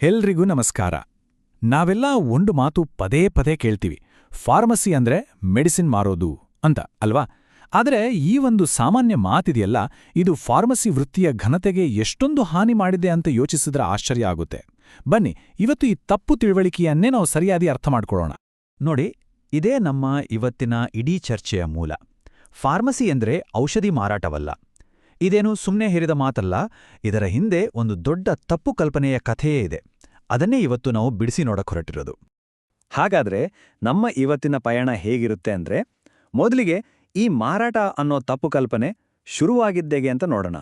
ಎಲ್ರಿಗೂ ನಮಸ್ಕಾರ. ನಾವೆಲ್ಲ ಒಂದು ಮಾತು ಪದೇ ಪದೇ ಕೇಳ್ತೀವಿ, ಫಾರ್ಮಸಿ ಅಂದ್ರೆ ಮೆಡಿಸಿನ್ ಮಾರೋದು ಅಂತ ಅಲ್ವಾ? ಆದರೆ ಈ ಒಂದು ಸಾಮಾನ್ಯ ಮಾತಿದೆಯಲ್ಲ, ಇದು ಫಾರ್ಮಸಿ ವೃತ್ತಿಯ ಘನತೆಗೆ ಎಷ್ಟೊಂದು ಹಾನಿ ಮಾಡಿದೆ ಅಂತ ಯೋಚಿಸಿದ್ರೆ ಆಶ್ಚರ್ಯ ಆಗುತ್ತೆ. ಬನ್ನಿ, ಇವತ್ತು ಈ ತಪ್ಪು ತಿಳುವಳಿಕೆಯನ್ನೇ ನಾವು ಸರಿಯಾಗಿ ಅರ್ಥ ಮಾಡ್ಕೊಳ್ಳೋಣ. ನೋಡಿ, ಇದೇ ನಮ್ಮ ಇವತ್ತಿನ ಇಡೀ ಚರ್ಚೆಯ ಮೂಲ. ಫಾರ್ಮಸಿ ಎಂದ್ರೆ ಔಷಧಿ ಮಾರಾಟವಲ್ಲ. ಇದೇನು ಸುಮ್ಮನೆ ಹೇರಿದ ಮಾತಲ್ಲ, ಇದರ ಹಿಂದೆ ಒಂದು ದೊಡ್ಡ ತಪ್ಪು ಕಲ್ಪನೆಯ ಕಥೆಯೇ ಇದೆ. ಅದನ್ನೇ ಇವತ್ತು ನಾವು ಬಿಡಿಸಿ ನೋಡಕ್ ಹೊರಟಿರೋದು. ಹಾಗಾದ್ರೆ ನಮ್ಮ ಇವತ್ತಿನ ಪಯಣ ಹೇಗಿರುತ್ತೆ ಅಂದ್ರೆ, ಮೊದಲಿಗೆ ಈ ಮಾರಾಟ ಅನ್ನೋ ತಪ್ಪು ಕಲ್ಪನೆ ಶುರುವಾಗಿದ್ದೇಗೆ ಅಂತ ನೋಡೋಣ.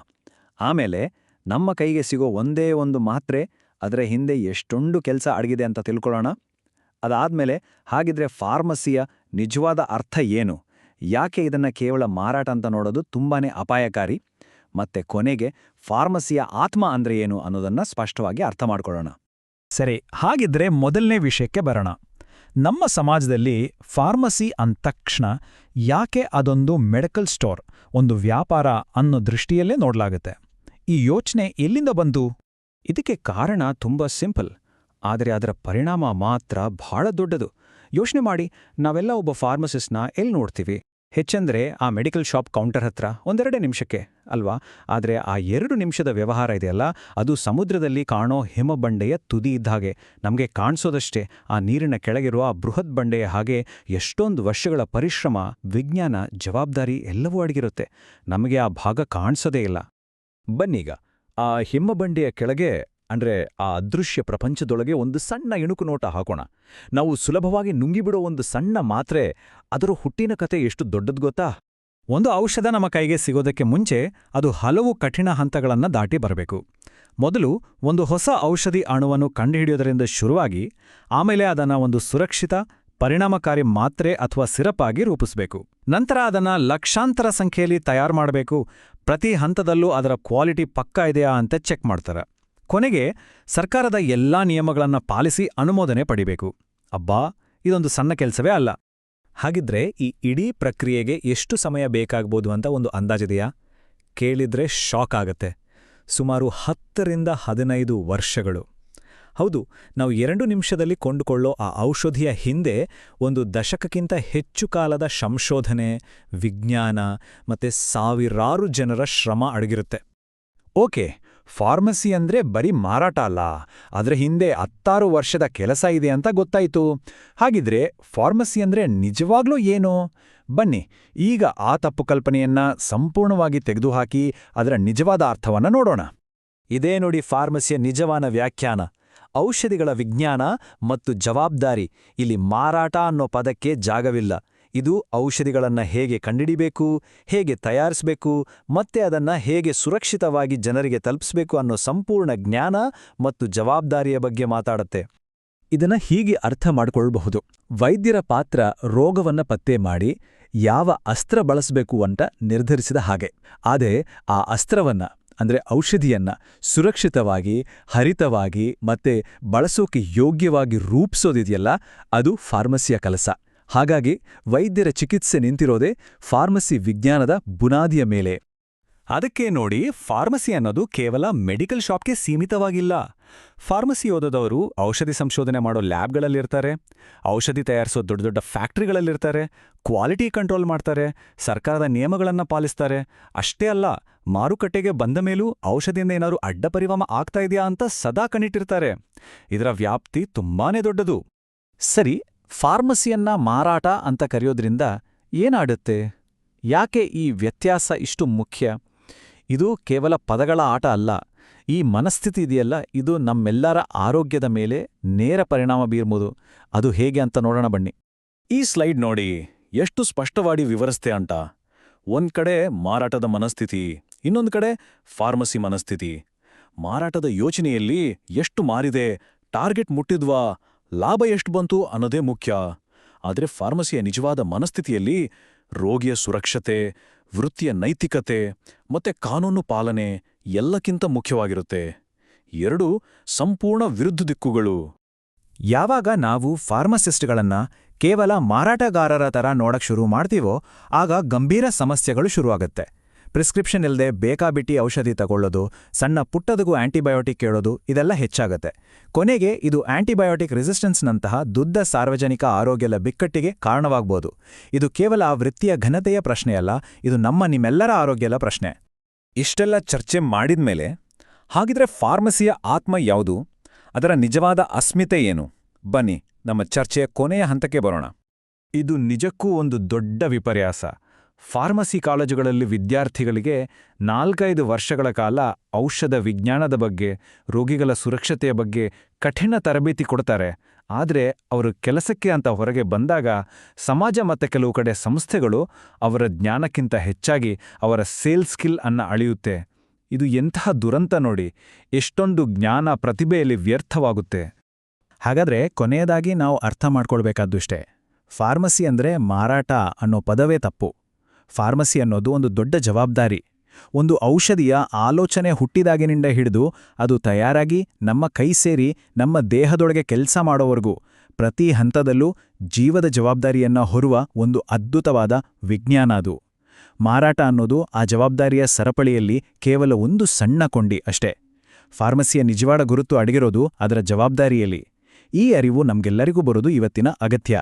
ಆಮೇಲೆ ನಮ್ಮ ಕೈಗೆ ಸಿಗೋ ಒಂದೇ ಒಂದು ಮಾತ್ರೆ, ಅದರ ಹಿಂದೆ ಎಷ್ಟೊಂದು ಕೆಲಸ ಅಡಗಿದೆ ಅಂತ ತಿಳ್ಕೊಳ್ಳೋಣ. ಅದಾದ್ಮೇಲೆ ಹಾಗಿದ್ರೆ ಫಾರ್ಮಸಿಯ ನಿಜವಾದ ಅರ್ಥ ಏನು, ಯಾಕೆ ಇದನ್ನ ಕೇವಲ ಮಾರಾಟ ಅಂತ ನೋಡೋದು ತುಂಬಾನೇ ಅಪಾಯಕಾರಿ, ಮತ್ತೆ ಕೊನೆಗೆ ಫಾರ್ಮಸಿಯ ಆತ್ಮ ಅಂದ್ರೆ ಏನು ಅನ್ನೋದನ್ನ ಸ್ಪಷ್ಟವಾಗಿ ಅರ್ಥ ಮಾಡ್ಕೊಳ್ಳೋಣ. ಸರಿ, ಹಾಗಿದ್ರೆ ಮೊದಲನೇ ವಿಷಯಕ್ಕೆ ಬರೋಣ. ನಮ್ಮ ಸಮಾಜದಲ್ಲಿ ಫಾರ್ಮಸಿ ಅಂತಕ್ಷಣ ಯಾಕೆ ಅದೊಂದು ಮೆಡಿಕಲ್ ಸ್ಟೋರ್, ಒಂದು ವ್ಯಾಪಾರ ಅನ್ನೋ ದೃಷ್ಟಿಯಲ್ಲೇ ನೋಡ್ಲಾಗುತ್ತೆ? ಈ ಯೋಚನೆ ಎಲ್ಲಿಂದ ಬಂತು? ಇದಕ್ಕೆ ಕಾರಣ ತುಂಬಾ ಸಿಂಪಲ್, ಆದರೆ ಅದರ ಪರಿಣಾಮ ಮಾತ್ರ ಬಹಳ ದೊಡ್ಡದು. ಯೋಚನೆ ಮಾಡಿ, ನಾವೆಲ್ಲ ಒಬ್ಬ ಫಾರ್ಮಸಿಸ್ಟ್ನ ಎಲ್ಲಿ ನೋಡ್ತೀವಿ? ಹೆಚ್ಚಂದ್ರೆ ಆ ಮೆಡಿಕಲ್ ಶಾಪ್ ಕೌಂಟರ್ ಹತ್ರ ಒಂದೆರಡೇ ನಿಮಿಷಕ್ಕೆ ಅಲ್ವಾ? ಆದರೆ ಆ 2 ನಿಮಿಷದ ವ್ಯವಹಾರ ಇದೆಯಲ್ಲ, ಅದು ಸಮುದ್ರದಲ್ಲಿ ಕಾಣೋ ಹಿಮಬಂಡೆಯ ತುದಿ ಇದ್ದ ಹಾಗೆ. ನಮಗೆ ಕಾಣಿಸೋದಷ್ಟೇ, ಆ ನೀರಿನ ಕೆಳಗಿರುವ ಆ ಬೃಹತ್ ಬಂಡೆಯ ಹಾಗೆ ಎಷ್ಟೊಂದು ವರ್ಷಗಳ ಪರಿಶ್ರಮ, ವಿಜ್ಞಾನ, ಜವಾಬ್ದಾರಿ ಎಲ್ಲವೂ ಅಡಗಿರುತ್ತೆ. ನಮಗೆ ಆ ಭಾಗ ಕಾಣಿಸೋದೇ ಇಲ್ಲ. ಬನ್ನೀಗ ಆ ಹಿಮಬಂಡೆಯ ಕೆಳಗೆ ಅಂದ್ರೆ ಆ ಅದೃಶ್ಯ ಪ್ರಪಂಚದೊಳಗೆ ಒಂದು ಸಣ್ಣ ಇಣುಕು ನೋಟ ಹಾಕೋಣ. ನಾವು ಸುಲಭವಾಗಿ ನುಂಗಿಬಿಡೋ ಒಂದು ಸಣ್ಣ ಮಾತ್ರೆ, ಅದರ ಹುಟ್ಟಿನ ಕತೆ ಎಷ್ಟು ದೊಡ್ಡದು ಗೊತ್ತಾ? ಒಂದು ಔಷಧ ನಮ್ಮ ಕೈಗೆ ಸಿಗೋದಕ್ಕೆ ಮುಂಚೆ ಅದು ಹಲವು ಕಠಿಣ ಹಂತಗಳನ್ನು ದಾಟಿ ಬರಬೇಕು. ಮೊದಲು ಒಂದು ಹೊಸ ಔಷಧಿ ಅಣುವನ್ನು ಕಂಡುಹಿಡಿಯೋದರಿಂದ ಶುರುವಾಗಿ, ಆಮೇಲೆ ಅದನ್ನು ಒಂದು ಸುರಕ್ಷಿತ, ಪರಿಣಾಮಕಾರಿ ಮಾತ್ರೆ ಅಥವಾ ಸಿರಪ್ ಆಗಿ ರೂಪಿಸಬೇಕು. ನಂತರ ಅದನ್ನು ಲಕ್ಷಾಂತರ ಸಂಖ್ಯೆಯಲ್ಲಿ ತಯಾರು ಮಾಡಬೇಕು. ಪ್ರತಿ ಹಂತದಲ್ಲೂ ಅದರ ಕ್ವಾಲಿಟಿ ಪಕ್ಕಾ ಇದೆಯಾ ಅಂತ ಚೆಕ್ ಮಾಡ್ತಾರೆ. ಕೊನೆಗೆ ಸರ್ಕಾರದ ಎಲ್ಲಾ ನಿಯಮಗಳನ್ನು ಪಾಲಿಸಿ ಅನುಮೋದನೆ ಪಡಿಬೇಕು. ಅಬ್ಬಾ, ಇದೊಂದು ಸಣ್ಣ ಕೆಲಸವೇ ಅಲ್ಲ. ಹಾಗಿದ್ರೆ ಈ ಇಡೀ ಪ್ರಕ್ರಿಯೆಗೆ ಎಷ್ಟು ಸಮಯ ಬೇಕಾಗ್ಬೋದು ಅಂತ ಒಂದು ಅಂದಾಜಿದೆಯಾ? ಕೇಳಿದ್ರೆ ಶಾಕ್ ಆಗತ್ತೆ. ಸುಮಾರು 10 ರಿಂದ 15 ವರ್ಷಗಳು. ಹೌದು, ನಾವು 2 ನಿಮಿಷದಲ್ಲಿ ಕೊಂಡುಕೊಳ್ಳೋ ಆ ಔಷಧಿಯ ಹಿಂದೆ ಒಂದು ದಶಕಕ್ಕಿಂತ ಹೆಚ್ಚು ಕಾಲದ ಸಂಶೋಧನೆ, ವಿಜ್ಞಾನ ಮತ್ತೆ ಸಾವಿರಾರು ಜನರ ಶ್ರಮ ಅಡಗಿರುತ್ತೆ. ಓಕೆ, ಫಾರ್ಮಸಿ ಅಂದ್ರೆ ಬರೀ ಮಾರಾಟ ಅಲ್ಲ, ಅದರ ಹಿಂದೆ 16 ವರ್ಷದ ಕೆಲಸ ಇದೆ ಅಂತ ಗೊತ್ತಾಯ್ತು. ಹಾಗಿದ್ರೆ ಫಾರ್ಮಸಿ ಅಂದ್ರೆ ನಿಜವಾಗ್ಲೂ ಏನು? ಬನ್ನಿ, ಈಗ ಆ ತಪ್ಪು ಕಲ್ಪನೆಯನ್ನ ಸಂಪೂರ್ಣವಾಗಿ ತೆಗೆದುಹಾಕಿ ಅದರ ನಿಜವಾದ ಅರ್ಥವನ್ನ ನೋಡೋಣ. ಇದೇ ನೋಡಿ ಫಾರ್ಮಸಿಯ ನಿಜವಾದ ವ್ಯಾಖ್ಯಾನ. ಔಷಧಿಗಳ ವಿಜ್ಞಾನ ಮತ್ತು ಜವಾಬ್ದಾರಿ. ಇಲ್ಲಿ ಮಾರಾಟ ಅನ್ನೋ ಪದಕ್ಕೆ ಜಾಗವಿಲ್ಲ. ಇದು ಔಷಧಿಗಳನ್ನ ಹೇಗೆ ಕಂಡುಹಿಡಿಬೇಕು, ಹೇಗೆ ತಯಾರಿಸಬೇಕು, ಮತ್ತೆ ಅದನ್ನ ಹೇಗೆ ಸುರಕ್ಷಿತವಾಗಿ ಜನರಿಗೆ ತಲುಪಿಸಬೇಕು ಅನ್ನೋ ಸಂಪೂರ್ಣ ಜ್ಞಾನ ಮತ್ತು ಜವಾಬ್ದಾರಿಯ ಬಗ್ಗೆ ಮಾತಾಡುತ್ತೆ. ಇದನ್ನ ಹೀಗೆ ಅರ್ಥ ಮಾಡಿಕೊಳ್ಳಬಹುದು. ವೈದ್ಯರ ಪಾತ್ರ ರೋಗವನ್ನ ಪತ್ತೆ ಮಾಡಿ ಯಾವ ಅಸ್ತ್ರ ಬಳಸಬೇಕು ಅಂತ ನಿರ್ಧರಿಸಿದ ಹಾಗೆ. ಆದರೆ ಆ ಅಸ್ತ್ರವನ್ನ ಅಂದ್ರೆ ಔಷಧಿಯನ್ನ ಸುರಕ್ಷಿತವಾಗಿ, ಹರಿತವಾಗಿ ಮತ್ತೆ ಬಳಸೋಕೆ ಯೋಗ್ಯವಾಗಿ ರೂಪಿಸೋದಿದೆಯಲ್ಲ, ಅದು ಫಾರ್ಮಸಿಯ ಕೆಲಸ. ಹಾಗಾಗಿ ವೈದ್ಯರ ಚಿಕಿತ್ಸೆ ನಿಂತಿರೋದೇ ಫಾರ್ಮಸಿ ವಿಜ್ಞಾನದ ಬುನಾದಿಯ ಮೇಲೆ. ಅದಕ್ಕೆ ನೋಡಿ, ಫಾರ್ಮಸಿ ಅನ್ನೋದು ಕೇವಲ ಮೆಡಿಕಲ್ ಶಾಪ್ಗೆ ಸೀಮಿತವಾಗಿಲ್ಲ. ಫಾರ್ಮಸಿ ಓದೋದವರು ಔಷಧಿ ಸಂಶೋಧನೆ ಮಾಡೋ ಲ್ಯಾಬ್ಗಳಲ್ಲಿರ್ತಾರೆ, ಔಷಧಿ ತಯಾರಿಸೋ ದೊಡ್ಡ ದೊಡ್ಡ ಫ್ಯಾಕ್ಟ್ರಿಗಳಲ್ಲಿರ್ತಾರೆ, ಕ್ವಾಲಿಟಿ ಕಂಟ್ರೋಲ್ ಮಾಡ್ತಾರೆ, ಸರ್ಕಾರದ ನಿಯಮಗಳನ್ನು ಪಾಲಿಸ್ತಾರೆ. ಅಷ್ಟೇ ಅಲ್ಲ, ಮಾರುಕಟ್ಟೆಗೆ ಬಂದ ಮೇಲೂ ಔಷಧಿಯಿಂದ ಏನಾದ್ರು ಅಡ್ಡ ಪರಿಣಾಮ ಆಗ್ತಾ ಇದೆಯಾ ಅಂತ ಸದಾ ಕಣ್ಣಿಟ್ಟಿರ್ತಾರೆ. ಇದರ ವ್ಯಾಪ್ತಿ ತುಂಬಾನೇ ದೊಡ್ಡದು. ಸರಿ, ಫಾರ್ಮಸಿಯನ್ನ ಮಾರಾಟ ಅಂತ ಕರೆಯೋದ್ರಿಂದ ಏನಾಡುತ್ತೆ? ಯಾಕೆ ಈ ವ್ಯತ್ಯಾಸ ಇಷ್ಟು ಮುಖ್ಯ? ಇದು ಕೇವಲ ಪದಗಳ ಆಟ ಅಲ್ಲ. ಈ ಮನಸ್ಥಿತಿ ಇದೆಯಲ್ಲ, ಇದು ನಮ್ಮೆಲ್ಲರ ಆರೋಗ್ಯದ ಮೇಲೆ ನೇರ ಪರಿಣಾಮ ಬೀರ್ಬೋದು. ಅದು ಹೇಗೆ ಅಂತ ನೋಡೋಣ ಬನ್ನಿ. ಈ ಸ್ಲೈಡ್ ನೋಡಿ, ಎಷ್ಟು ಸ್ಪಷ್ಟವಾಗಿ ವಿವರಿಸ್ತೆ ಅಂತ. ಒಂದ್ ಕಡೆ ಮಾರಾಟದ ಮನಸ್ಥಿತಿ, ಇನ್ನೊಂದು ಕಡೆ ಫಾರ್ಮಸಿ ಮನಸ್ಥಿತಿ. ಮಾರಾಟದ ಯೋಚನೆಯಲ್ಲಿ ಎಷ್ಟು ಮಾರಿದೆ, ಟಾರ್ಗೆಟ್ ಮುಟ್ಟಿದ್ವಾ, ಲಾಭ ಎಷ್ಟು ಬಂತು ಅನ್ನೋದೇ ಮುಖ್ಯ. ಆದರೆ ಫಾರ್ಮಸಿಯ ನಿಜವಾದ ಮನಸ್ಥಿತಿಯಲ್ಲಿ ರೋಗಿಯ ಸುರಕ್ಷತೆ, ವೃತ್ತಿಯ ನೈತಿಕತೆ ಮತ್ತೆ ಕಾನೂನು ಪಾಲನೆ ಎಲ್ಲಕ್ಕಿಂತ ಮುಖ್ಯವಾಗಿರುತ್ತೆ. ಎರಡೂ ಸಂಪೂರ್ಣ ವಿರುದ್ಧ ದಿಕ್ಕುಗಳು. ಯಾವಾಗ ನಾವು ಫಾರ್ಮಸಿಸ್ಟ್ಗಳನ್ನ ಕೇವಲ ಮಾರಾಟಗಾರರ ಥರ ನೋಡಕ್ ಶುರು ಮಾಡ್ತೀವೋ, ಆಗ ಗಂಭೀರ ಸಮಸ್ಯೆಗಳು ಶುರುವಾಗತ್ತೆ. ಪ್ರಿಸ್ಕ್ರಿಪ್ಷನ್ ಇಲ್ಲದೆ ಬೇಕಾಬಿಟ್ಟಿ ಔಷಧಿ ತಗೊಳ್ಳೋದು, ಸಣ್ಣ ಪುಟ್ಟದಗೂ ಆಂಟಿಬಯೋಟಿಕ್ ಕೇಳೋದು ಇದೆಲ್ಲ ಹೆಚ್ಚಾಗತ್ತೆ. ಕೊನೆಗೆ ಇದು ಆಂಟಿಬಯೋಟಿಕ್ ರೆಸಿಸ್ಟೆನ್ಸ್ನಂತಹ ದುದ್ದ ಸಾರ್ವಜನಿಕ ಆರೋಗ್ಯದ ಬಿಕ್ಕಟ್ಟಿಗೆ ಕಾರಣವಾಗಬಹುದು. ಇದು ಕೇವಲ ವೃತ್ತಿಯ ಘನತೆಯ ಪ್ರಶ್ನೆಯಲ್ಲ, ಇದು ನಿಮ್ಮೆಲ್ಲರ ಆರೋಗ್ಯದ ಪ್ರಶ್ನೆ. ಇಷ್ಟೆಲ್ಲ ಚರ್ಚೆ ಮಾಡಿದ್ಮೇಲೆ ಹಾಗಿದ್ರೆ ಫಾರ್ಮಸಿಯ ಆತ್ಮ ಯಾವುದು? ಅದರ ನಿಜವಾದ ಅಸ್ಮಿತೆ ಏನು? ಬನ್ನಿ ನಮ್ಮ ಚರ್ಚೆಯ ಕೊನೆಯ ಹಂತಕ್ಕೆ ಬರೋಣ. ಇದು ನಿಜಕ್ಕೂ ಒಂದು ದೊಡ್ಡ ವಿಪರ್ಯಾಸ. ಫಾರ್ಮಸಿ ಕಾಲೇಜುಗಳಲ್ಲಿ ವಿದ್ಯಾರ್ಥಿಗಳಿಗೆ 4-5 ವರ್ಷಗಳ ಕಾಲ ಔಷಧ ವಿಜ್ಞಾನದ ಬಗ್ಗೆ, ರೋಗಿಗಳ ಸುರಕ್ಷತೆಯ ಬಗ್ಗೆ ಕಠಿಣ ತರಬೇತಿ ಕೊಡ್ತಾರೆ. ಆದರೆ ಅವರು ಕೆಲಸಕ್ಕೆ ಅಂತ ಹೊರಗೆ ಬಂದಾಗ ಸಮಾಜ ಮತ್ತು ಕೆಲವು ಕಡೆ ಸಂಸ್ಥೆಗಳು ಅವರ ಜ್ಞಾನಕ್ಕಿಂತ ಹೆಚ್ಚಾಗಿ ಅವರ ಸೇಲ್ಸ್ ಸ್ಕಿಲ್ ಅನ್ನ ಅಳೆಯುತ್ತೆ. ಇದು ಎಂತಹ ದುರಂತ ನೋಡಿ. ಎಷ್ಟೊಂದು ಜ್ಞಾನ ಪ್ರತಿಭೆಯಲ್ಲಿ ವ್ಯರ್ಥವಾಗುತ್ತೆ. ಹಾಗಾದ್ರೆ ಕೊನೆಯದಾಗಿ ನಾವು ಅರ್ಥ ಮಾಡ್ಕೊಳ್ಬೇಕಾದ್ದುಷ್ಟೇ, ಫಾರ್ಮಸಿ ಅಂದ್ರೆ ಮಾರಾಟ ಅನ್ನೋ ಪದವೇ ತಪ್ಪು. ಫಾರ್ಮಸಿ ಅನ್ನೋದು ಒಂದು ದೊಡ್ಡ ಜವಾಬ್ದಾರಿ. ಒಂದು ಔಷಧಿಯ ಆಲೋಚನೆ ಹುಟ್ಟಿದಾಗಿನಿಂದ ಹಿಡಿದು ಅದು ತಯಾರಾಗಿ ನಮ್ಮ ಕೈ ಸೇರಿ ನಮ್ಮ ದೇಹದೊಳಗೆ ಕೆಲಸ ಮಾಡೋವರೆಗೂ ಪ್ರತಿ ಹಂತದಲ್ಲೂ ಜೀವದ ಜವಾಬ್ದಾರಿಯನ್ನ ಹೊರುವ ಒಂದು ಅದ್ಭುತವಾದ ವಿಜ್ಞಾನ ಅದು. ಮಾರಾಟ ಅನ್ನೋದು ಆ ಜವಾಬ್ದಾರಿಯ ಸರಪಳಿಯಲ್ಲಿ ಕೇವಲ ಒಂದು ಸಣ್ಣ ಕೊಂಡಿ ಅಷ್ಟೇ. ಫಾರ್ಮಸಿಯ ನಿಜವಾದ ಗುರುತು ಅಡಗಿರೋದು ಅದರ ಜವಾಬ್ದಾರಿಯಲ್ಲಿ. ಈ ಅರಿವು ನಮ್ಗೆಲ್ಲರಿಗೂ ಬರೋದು ಇವತ್ತಿನ ಅಗತ್ಯ.